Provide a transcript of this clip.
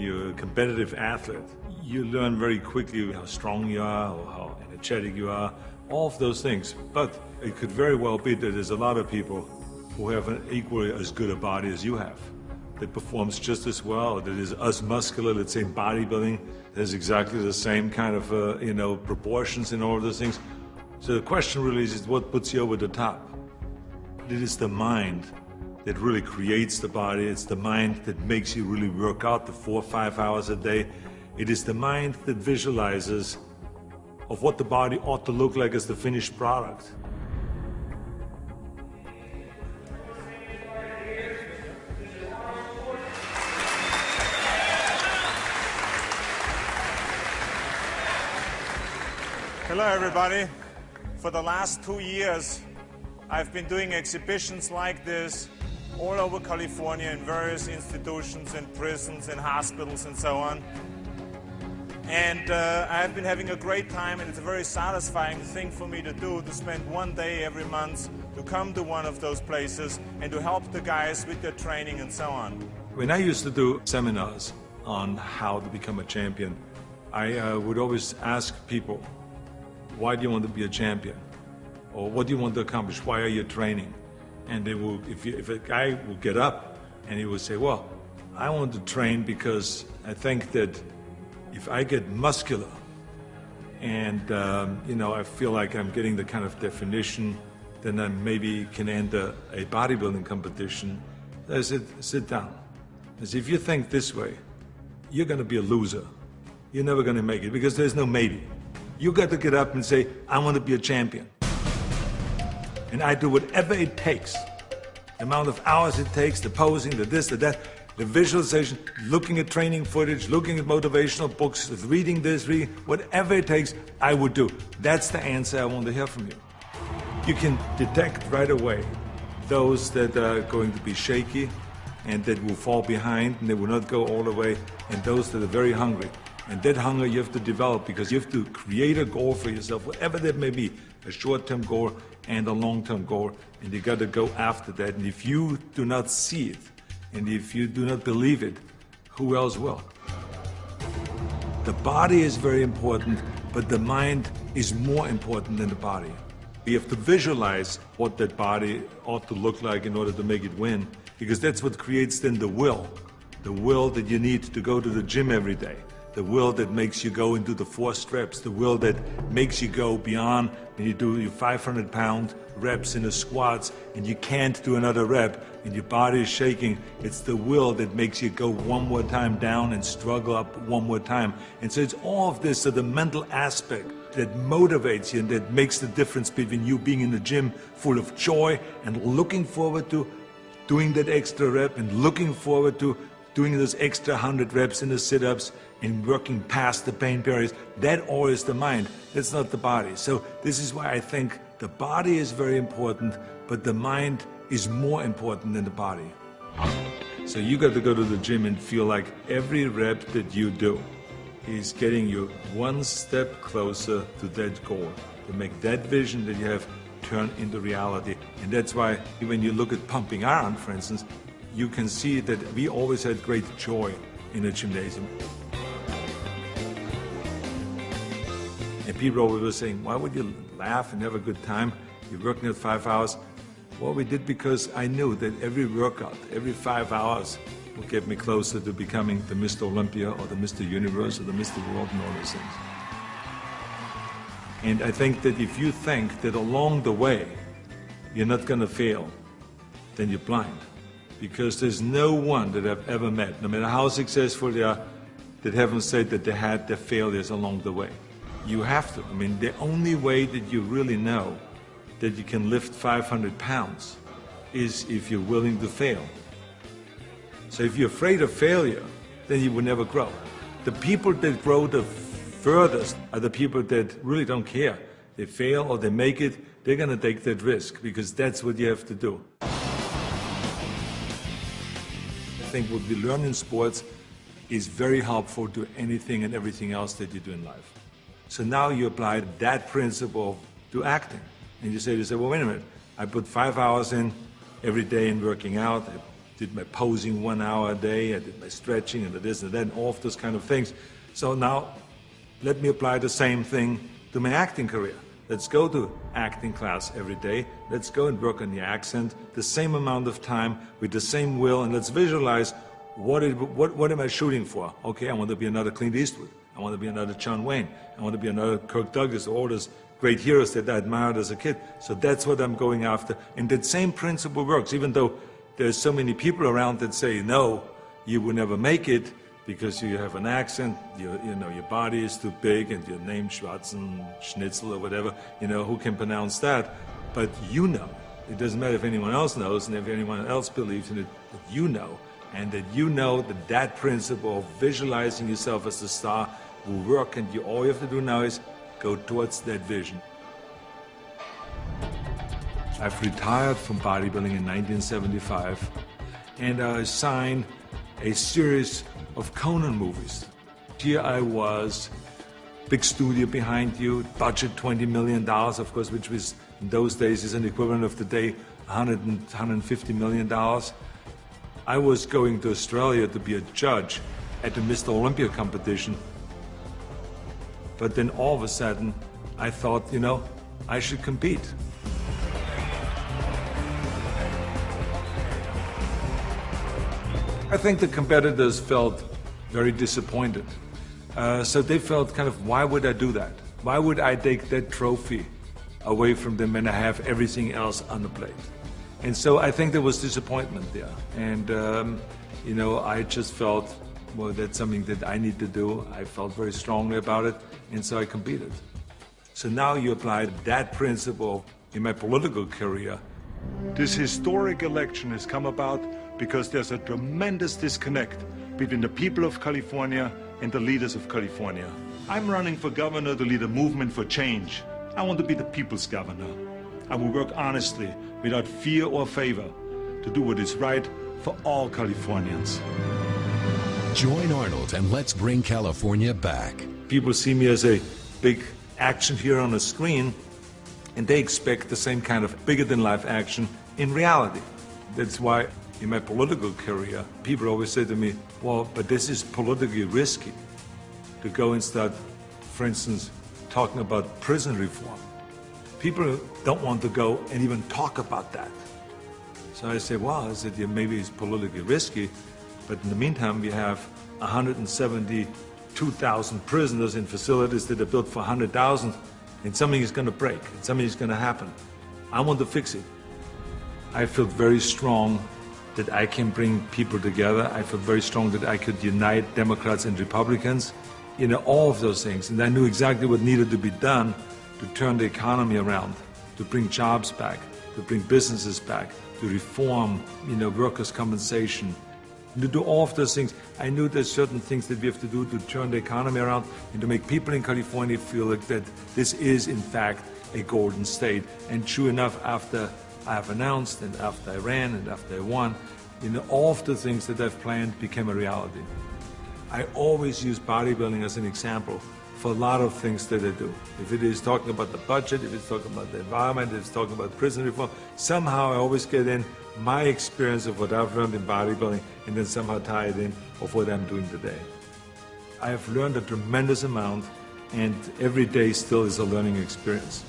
you're a competitive athlete, you learn very quickly how strong you are or how energetic you are, all of those things. But it could very well be that there's a lot of people who have an equally as good a body as you have, that performs just as well, that is as muscular, let's say in bodybuilding, has exactly the same kind of proportions and all of those things. So the question really is what puts you over the top? It is the mind that really creates the body. It's the mind that makes you really work out the 4 or 5 hours a day. It is the mind that visualizes of what the body ought to look like as the finished product. Hello everybody. For the last 2 years, I've been doing exhibitions like this all over California in various institutions and prisons and hospitals and so on. And I've been having a great time, and it's a very satisfying thing for me to do, to spend one day every month to come to one of those places and to help the guys with their training and so on. When I used to do seminars on how to become a champion, I would always ask people, why do you want to be a champion? Or what do you want to accomplish? Why are you training? And they will, if a guy will get up and he will say, well, I want to train because I think that if I get muscular and I feel like I'm getting the kind of definition, then I maybe can enter a bodybuilding competition. I said, sit down. I said, if you think this way, you're going to be a loser. You're never going to make it because there's no maybe. You got to get up and say, I want to be a champion. And I do whatever it takes. The amount of hours it takes, the posing, the this, the that, the visualization, looking at training footage, looking at motivational books, reading this, reading, whatever it takes, I would do. That's the answer I want to hear from you. You can detect right away those that are going to be shaky and that will fall behind and they will not go all the way, and those that are very hungry. And that hunger you have to develop because you have to create a goal for yourself, whatever that may be, a short-term goal and a long-term goal, and you got to go after that. And if you do not see it, and if you do not believe it, who else will? The body is very important, but the mind is more important than the body. You have to visualize what that body ought to look like in order to make it win, because that's what creates then the will that you need to go to the gym every day. The will that makes you go into the 4 reps, the will that makes you go beyond when you do your 500-pound reps in the squats and you can't do another rep and your body is shaking. It's the will that makes you go one more time down and struggle up one more time. And so it's all of this, so the mental aspect that motivates you and that makes the difference between you being in the gym full of joy and looking forward to doing that extra rep and looking forward to doing those extra 100 reps in the sit-ups and working past the pain barriers. That all is the mind. That's not the body. So this is why I think the body is very important, but the mind is more important than the body. So you got to go to the gym and feel like every rep that you do is getting you one step closer to that goal, to make that vision that you have turn into reality. And that's why when you look at pumping iron, for instance, you can see that we always had great joy in the gymnasium. And people always were saying, why would you laugh and have a good time? You're working at 5 hours. Well, we did because I knew that every workout, every 5 hours will get me closer to becoming the Mr. Olympia or the Mr. Universe or the Mr. World and all those things. And I think that if you think that along the way you're not going to fail, then you're blind. Because there's no one that I've ever met, no matter how successful they are, that haven't said that they had their failures along the way. You have to. I mean, the only way that you really know that you can lift 500 pounds is if you're willing to fail. So if you're afraid of failure, then you will never grow. The people that grow the furthest are the people that really don't care. They fail or they make it, they're going to take that risk because that's what you have to do. I think what we learn in sports is very helpful to anything and everything else that you do in life. So now you apply that principle to acting. And you say, well, wait a minute, I put 5 hours in every day in working out, I did my posing 1 hour a day, I did my stretching and the this and that, all of those kind of things. So now, let me apply the same thing to my acting career. Let's go to acting class every day. Let's go and work on the accent, the same amount of time, with the same will, and let's visualize what am I shooting for? Okay, I want to be another Clint Eastwood. I want to be another John Wayne. I want to be another Kirk Douglas, all those great heroes that I admired as a kid. So that's what I'm going after. And that same principle works, even though there's so many people around that say, no, you will never make it because you have an accent, your body is too big, and your name Schnitzel or whatever, who can pronounce that? But you know. It doesn't matter if anyone else knows and if anyone else believes in it, but you know. And that you know that principle of visualizing yourself as a star will work, and all you have to do now is go towards that vision. I've retired from bodybuilding in 1975, and I signed a series of Conan movies. Here I was, big studio behind you, budget $20 million, of course, which was in those days is an equivalent of today, $150 million. I was going to Australia to be a judge at the Mr. Olympia competition. But then all of a sudden, I thought, I should compete. I think the competitors felt very disappointed. So they felt kind of, why would I do that? Why would I take that trophy away from them when I have everything else on the plate? And so I think there was disappointment there. And, I just felt, well, that's something that I need to do. I felt very strongly about it, and so I competed. So now you apply that principle in my political career. This historic election has come about because there's a tremendous disconnect between the people of California and the leaders of California. I'm running for governor to lead a movement for change. I want to be the people's governor. I will work honestly, without fear or favor, to do what is right for all Californians. Join Arnold and let's bring California back. People see me as a big action hero on the screen, and they expect the same kind of bigger-than-life action in reality. That's why in my political career, people always say to me, well, but this is politically risky to go and start, for instance, talking about prison reform. People don't want to go and even talk about that. So I say, well, maybe it's politically risky, but in the meantime, we have 172,000 prisoners in facilities that are built for 100,000, and something is going to break, and something is going to happen. I want to fix it. I feel very strong that I can bring people together. I feel very strong that I could unite Democrats and Republicans, all of those things. And I knew exactly what needed to be done to turn the economy around, to bring jobs back, to bring businesses back, to reform, workers' compensation, and to do all of those things. I knew there's certain things that we have to do to turn the economy around and to make people in California feel like that this is, in fact, a golden state. And true enough, after I have announced, and after I ran, and after I won, all of the things that I've planned became a reality. I always use bodybuilding as an example for a lot of things that I do. If it is talking about the budget, if it's talking about the environment, if it's talking about prison reform, somehow I always get in my experience of what I've learned in bodybuilding and then somehow tie it in of what I'm doing today. I have learned a tremendous amount, and every day still is a learning experience.